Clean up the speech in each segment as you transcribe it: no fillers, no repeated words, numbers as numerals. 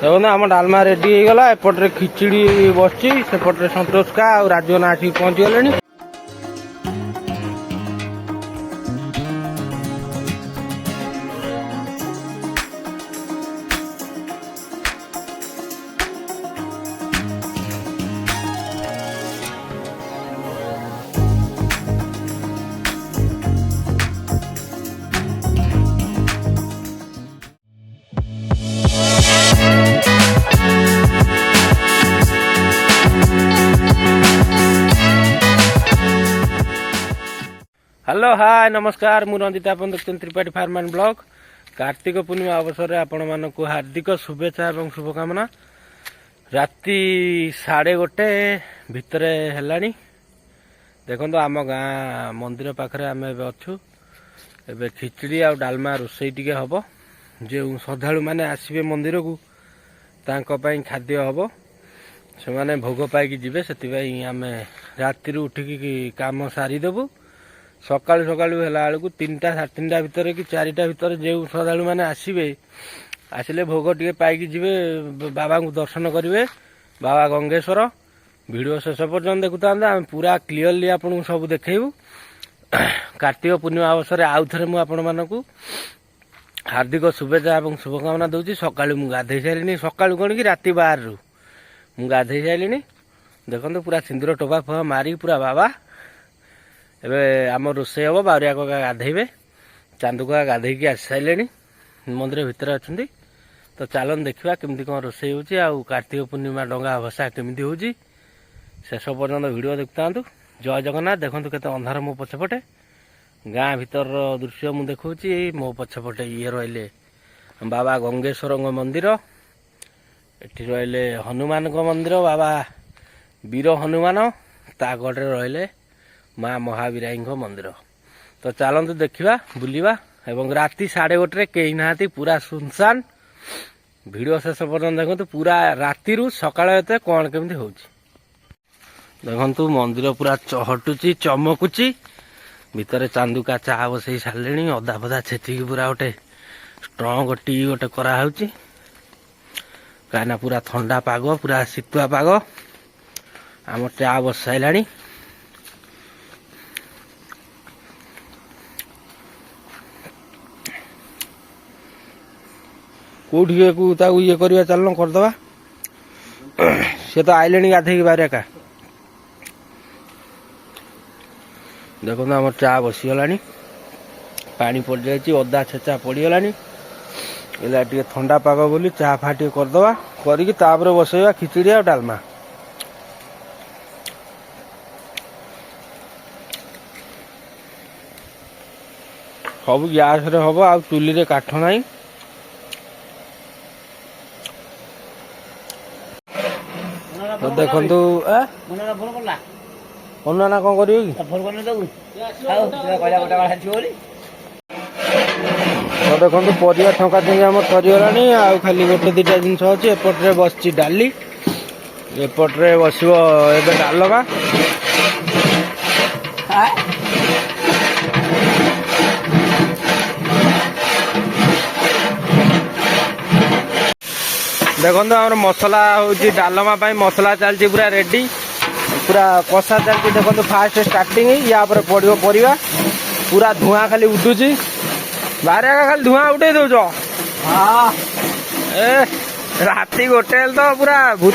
देखो आम डालमा रेडी हो गला एपटे खिचड़ी बस सेपटे संतोष का और राजना आसिक पहुंची गले। हेलो हाय नमस्कार मु रंजित आप देखते Tripathi farm and blog. Kartik Purnima अवसर में आपण मानक हार्दिक शुभेच्छा और शुभकामना। राति 1:30 भितर है। देखो आम गाँ मंदिर पाखे आम अच्छु ए खिचड़ी आ डालमा रोसई टी हम जो श्रद्धालु मैंने आसवे मंदिर को तांपाई खाद्य हम से भोग पाई जी से आम राति उठिकी काम सारीदेबू। सकालू सकालू है बेलू 3टा 3:30 भितर कि 4टा भितर जो श्रद्धालु मैंने आसवे आसिले भोग टे पाई जी बाबा को दर्शन करेंगे। बाबा गंगेश्वर वीडियो शेष पर्यटन देखुता आम पूरा क्लीयरली आपको सब देखू। कार्तिक पूर्णिमा अवसर आउ थे मुझे हार्दिक शुभेच्छा और शुभकामना दूसरी। सकालू मुझे गाधे सारे सकालू कौन कि राति 12 रु गाधे सारे। देखो पूरा सिंदूर टोपा फुआ मारी पूरा बाबा एबे आम रोषे हम बावरिया का गाधेबे चांदू का गाधे की आसी सारे मंदिर भितर अच्छा। तो चलन देखा केमती कौन रोषे हो कार्तिक पूर्णिमा डंगा भसा केमती हो शेष पर्यटन भिड देखता। जय जगन्नाथ। देखो केते अंधार मो पछपटे गाँ भीतर दृश्य मु देखा मो पछपटे ये रहिले बाबा गंगेश्वर मंदिर एटी रहिले हनुमान मंदिर बाबा वीर हनुमान ता गड़े रहिले माँ महावीराई मंदिर। तो चलतु देखा बुलवा एवं राति 1:30 कहीं ना पूरा सुनसान। वीडियो शेष पर्यटन देखो पूरा राति सकाल कौन केमती हो देखु मंदिर पूरा चहटुची चमकुची। भितर चांदुका चाह बसई सारे अदा फदा छेचिकी पूरा गोटे स्ट्रंग टी गोटे कराऊँ कहीं पूरा ठंडा पाग पूरा शीतुआ पाग आम चा बस सारा। कौटी ये करवा चलन करदे सी तो आइले गाधे बाहर का। देखो आम चा बसीगला पानी पड़ जाए अदा छेचा पड़गला इला टे ठंडा पाग बोली चा फा टे करदे कर बसैया खिचड़ी आ डालमा। सब गैस रे हम आ चुली रे काठ ना। तो देखु अनुना कौन कर देखो परिया ठंका थी आम सरीगला आ खाली गोटे 2टा जिनस अच्छी एपटे बस डाली एपटे बस डालमा। देखो आम मसला हूँ डालमा मसला चलती पूरा रेडी पूरा कषा चलती। देखो फास्ट स्टार्टिंग या पड़ो परिवा पूरा धुआं खाली उठुची बाहर खाली धुआं उठे दौच। ए राति 1 तो पूरा भूत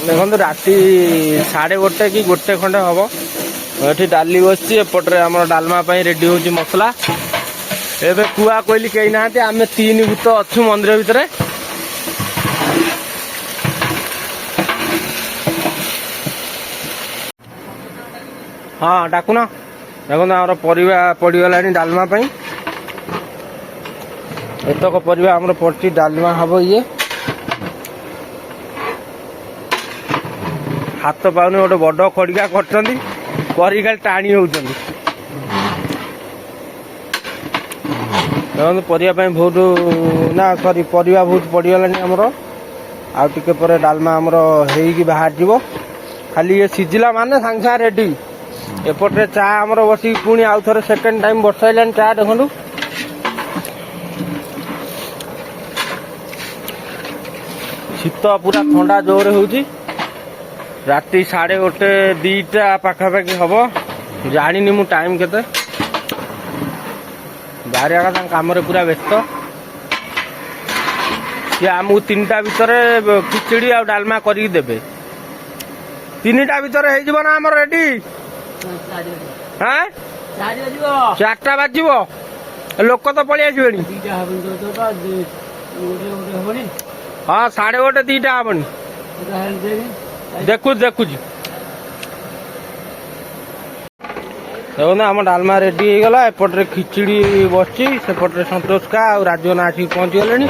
देखो राति 1:30 कि 1 खंडे हम ये डाली बसची एपटे आम डालमा रेडी हो मसला। एबे कुआ कोइली कहीं ना आम 3 भूत अच्छु मंदिर भितर। हाँ डाकुना देखो आम परिवा पड़गला डालमा एतक परिवा आम पड़ी डालमा हम ये हाथ पाऊनी गोटे बड़ खड़िका कर टाणी होती। देखो परिया बहुत ना सॉरी परिवा बहुत पड़गला आमर आउ टिके पर डालमा आमर हो बाहर जीव खाली ये सिझिला माने सांगे सांगे रेडी। एपटे चा आमर बस पुणी आउ थे सेकेंड टाइम बसाइलान चा देखु शीत पूरा ठंडा जोर हो राति 1:30 2टा पाखापाखि हम जानी मु टाइम केते बाहर काम पूरा व्यस्त सी आमको 3टा भितर खिचड़ी आ डालमा करके देबे 3टा भितर हो ना आम रेडी हाँ 4टा बाजिब लोक तो पलि आसबे हाँ 1:30 2टा हेनी देखु देखु देखो आम डालमा रेडी हो गला एपटे खिचड़ी बसची सेपटे संतोष का और राजना आसिक पहुंची गले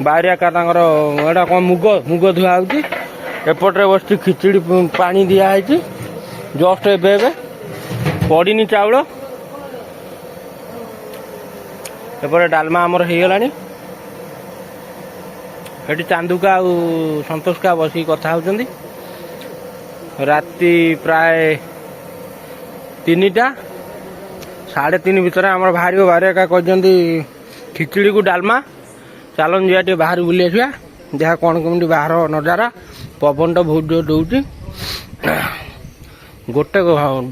बाहरिया का एटा कौन मुग मुग धुआ होपटे बस खिचड़ी पानी दिखाई जस्ट एबे पड़नी चाउल एपटे डालमा आमर हो गला चांदुका और संतोष का बसिक कथा होती राति प्राय 3टा 3:30 भितर आम बाहर बाहर का कहते खिचड़ी को डालमा चलन जा बाहर बुले आसा देखा कौन कमी बाहर नजारा पवन तो बहुत जोर दौर गोटे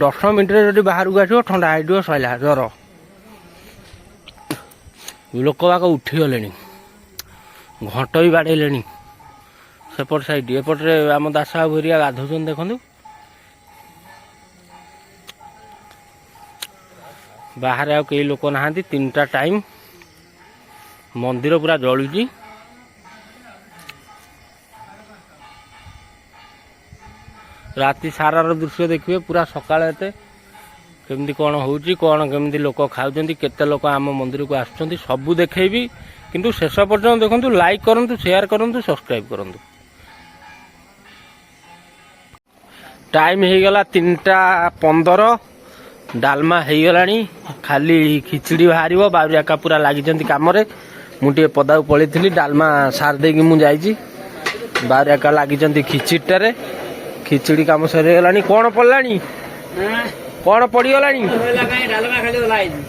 10 मिनट बाहर को आसो ठंडा हो सैला ज्वर लोक बाक उठीगले घंट भी बाड़े सेपट साइड एपटे आम दास बाबू हरिया गाधौन देखु बाहर आउ कई लोक ना 3टा टाइम मंदिर पूरा जलुची राति सारार दृश्य देखिए पूरा सकाळ केमती कौन होउची कौन केमती लोक खाउछंती केते लोक आम मंदिर को आसुछंती सबू देखैबी किंतु शेष पर्यंत देखंतु लाइक करंतु शेयर करंतु सब्सक्राइब करंतु टाइम हो गला 3:15 डालमा हो गला खाली खिचड़ी बाहर बाबरिया का पूरा लगी कम मुझे पदा पलि डालमा सार दे मुझे बाबरिया का लगी खिचड़ीटे खिचड़ी कम सरीगला कौन पड़ा कौन पड़गला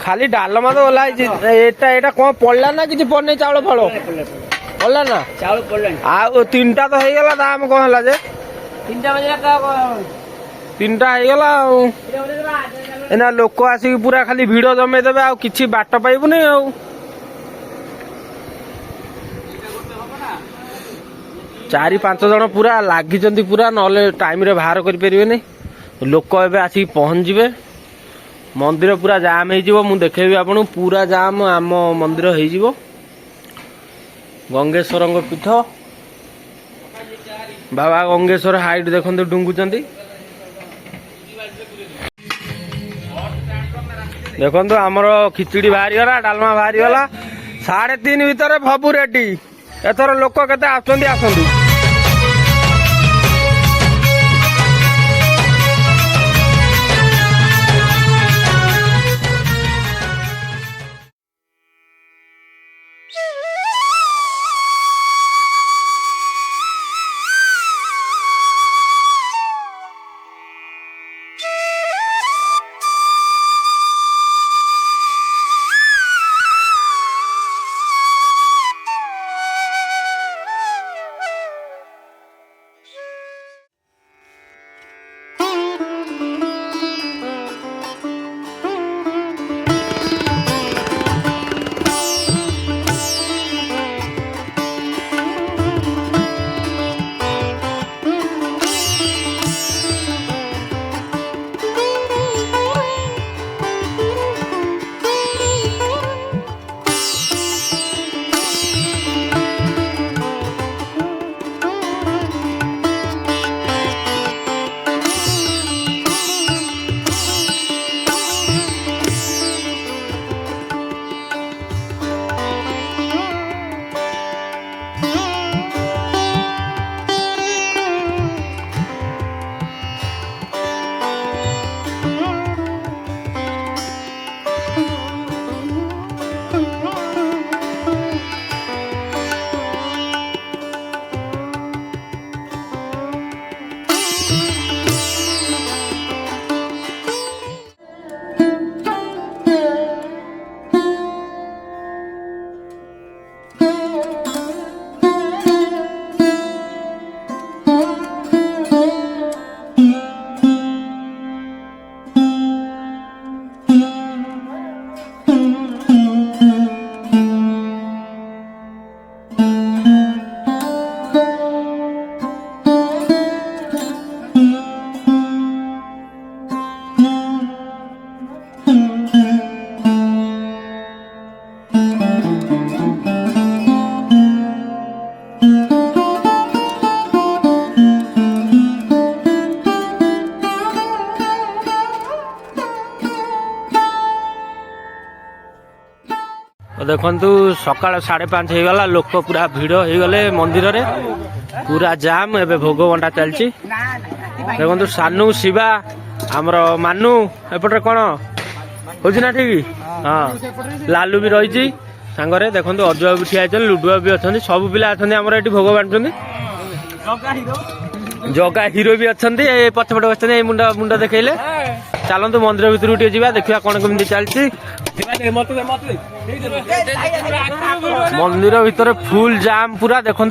खाली डालमा तो ओला एटा कौन पड़ा ना कि पड़े चाउल फल पड़ा ना आ 3टा तो हो गला दाम कौन है जे 3टा होगला एना लोक आसिक पूरा खाली भिड़ जमे देवे आ किछि बाट पाइबुनी आ 4-5 जन पूरा लगी पूरा नले टाइम रे बाहर कर परिबे लोक एबे आसिक पहुंचबे मंदिर पूरा जाम हो मु देखेबी आपन पूरा जाम आम मंदिर हो गंगेश्वर पीठ बाबा गंगेश्वर हाइट देखते डुंगुचंती देखो आमर खिचड़ी बाहरी गला डालमा बाहरी गला 3:30 भितर भबू रेडी एथर लोक केते आसंदी आसंदी देखु सकाल 5:30 होगला लोक पूरा भिड़ होगले मंदिर रे पूरा जाम एबे भोग बंटा चलची देखु सानू शिवा आमर मानू एपटे कौन हो ना ठीक हाँ लालू भी रही सांगरे देखो अजुआ भी ठिया लुडुआ भी अच्छा सब पिला अच्छा ये भोग बांटुंट जगा हिरो भी अच्छा पछपटे बच्चे मुंडा मुंडा देखले चलतु मंदिर भितर जा देखा कौन कमी चलती मंदिर भितर फुल जाम पूरा देखु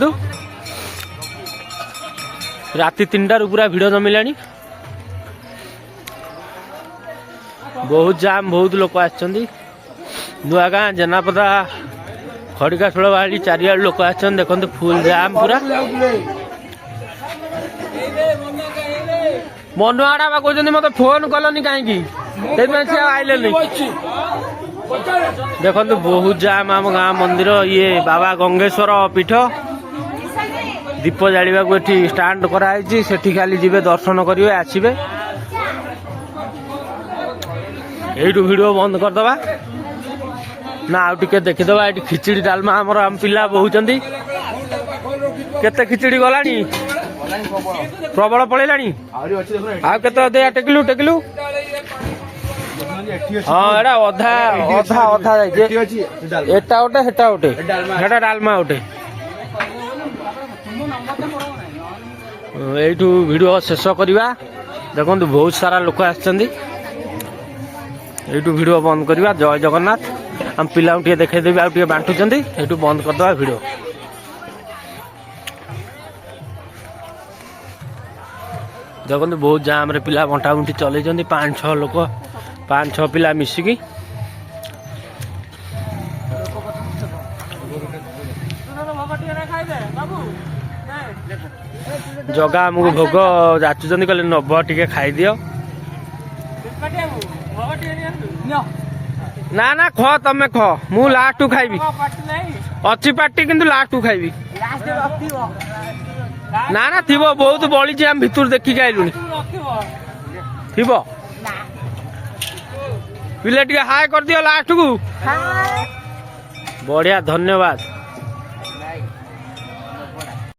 राति 3टारू पूरा भिड़ जमिला बहुत जाम बहुत लोक आगाँ जेनापदा खड़िका शोल बाड़ी चारिआड़ लोक आ देखो फुल जाम पूरा मनुआड़ा कहते मत फोन कलनी कहीं आइले देखो बहुत जाम आम गाँ मंदिर ये बाबा गंगेश्वर पीठ दीप जाड़ा को स्टाण्ड कराई से खाली जीवे दर्शन करेंगे आसवे यू वीडियो बंद करदे ना आउ टे देखीदबा ये खिचड़ी डालमा आम पिला बहुचंदी केते खिचड़ी गलानी प्रबल पड़ेगा आते टेकिलु टेकिलु हाँ एटा अधा अधा अधा जाइए एटा गोटे सेटा गोटे सेटा डालमा गोटे यू वीडियो शेष करवा देखो बहुत सारा लोक आसछंदी यू वीडियो बंद करवा जय जगन्नाथ हम पिला देखेदेवी आउ बांटुंट यू बंद करदे वीडियो देखो बहुत जाम रे पिला बंटा बुंटी चलई 5-6 लोक 5-6 पिला मिसिकी जगा आमको भोग जाचुंट कहले नब टे खाई दियो ना ना ख तमे ख मु लास्ट खाइबी अच्छी पार्टी किंतु लास्ट खाइबी ना ना थी बहुत बड़ी आम भितर देखिक आइलुनी थी पिले टे हाय कर दियो लास्ट को बढ़िया धन्यवाद।